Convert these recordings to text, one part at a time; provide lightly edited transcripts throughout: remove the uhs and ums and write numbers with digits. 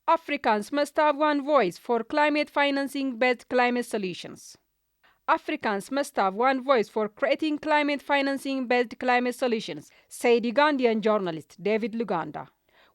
Africans must have one voice for climate financing-based climate solutions. Africans must have one voice for creating climate financing-based climate solutions, said Ugandan journalist David Luganda.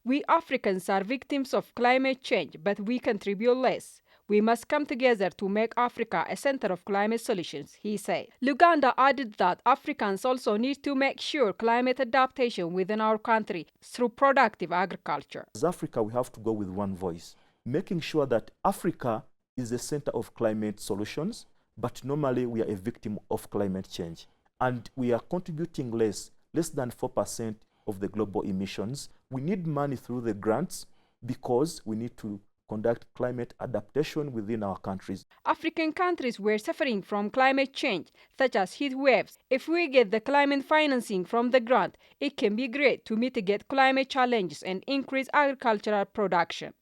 We Africans are victims of climate change, but we contribute less. We must come together to make Africa a center of climate solutions, he said. Luganda added that Africans also need to make sure climate adaptation within our country through productive agriculture. As Africa, we have to go with one voice, making sure that Africa is the center of climate solutions, but normally we are a victim of climate change. And we are contributing less than 4% of the global emissions. We need money through the grants because we need to conduct climate adaptation within our countries. African countries were suffering from climate change, such as heat waves. If we get the climate financing from the grant, it can be great to mitigate climate challenges and increase agricultural production.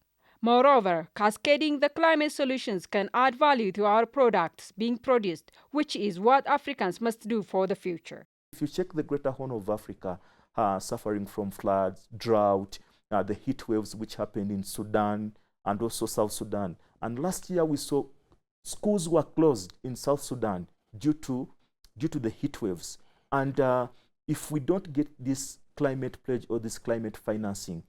Moreover, cascading the climate solutions can add value to our products being produced, which is what Africans must do for the future. If you check the Greater Horn of Africa, suffering from floods, drought, the heat waves which happened in Sudan, and also South Sudan. And last year we saw schools were closed in South Sudan due to the heat waves. And if we don't get this climate pledge or this climate financing,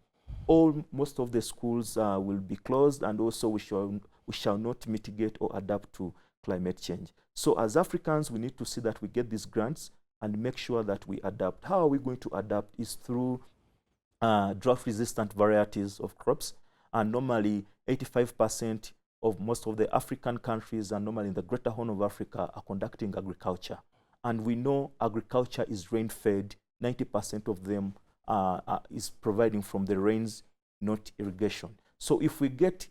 most of the schools will be closed, and also we shall not mitigate or adapt to climate change. So as Africans, we need to see that we get these grants and make sure that we adapt. How are we going to adapt is through drought-resistant varieties of crops. And normally 85% of most of the African countries, and normally in the Greater Horn of Africa, are conducting agriculture. And we know agriculture is rain-fed. 90% of them is providing from the rains, not irrigation. So if we get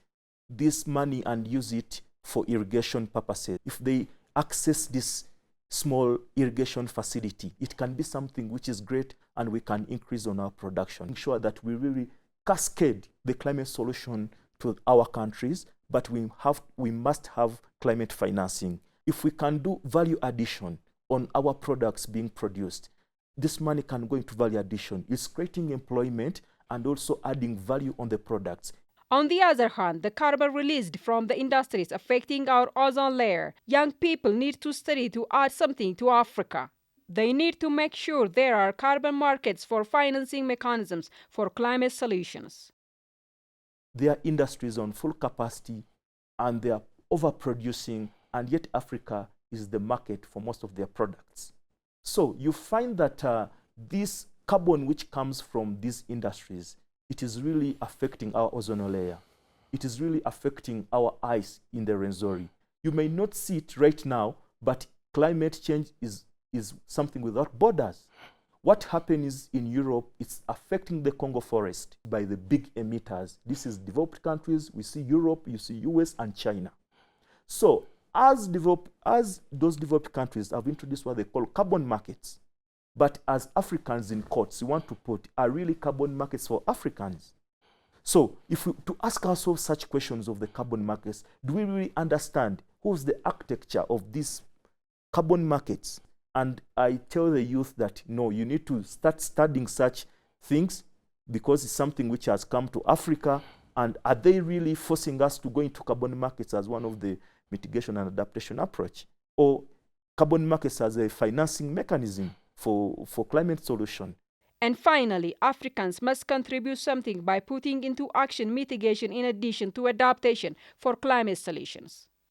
this money and use it for irrigation purposes, if they access this small irrigation facility, it can be something which is great, and we can increase on our production. Ensure that we really cascade the climate solution to our countries, but we must have climate financing. If we can do value addition on our products being produced, this money can go into value addition. It's creating employment and also adding value on the products. On the other hand, the carbon released from the industries affecting our ozone layer, young people need to study to add something to Africa. They need to make sure there are carbon markets for financing mechanisms for climate solutions. Their industries on full capacity and they are overproducing, and yet Africa is the market for most of their products. So you find that this carbon which comes from these industries, it is really affecting our ozone layer. It is really affecting our ice in the Rwenzori. You may not see it right now, but climate change is something without borders. What happens in Europe, it's affecting the Congo forest by the big emitters. This is developed countries. We see Europe, you see US and China. So as those developed countries have introduced what they call carbon markets, but as Africans in quotes, we want to put, are really carbon markets for Africans? So if we to ask ourselves such questions of the carbon markets, do we really understand who's the architecture of these carbon markets? And I tell the youth that, no, you need to start studying such things because it's something which has come to Africa. And are they really forcing us to go into carbon markets as one of the mitigation and adaptation approach? Or carbon markets as a financing mechanism for climate solution? And finally, Africans must contribute something by putting into action mitigation in addition to adaptation for climate solutions.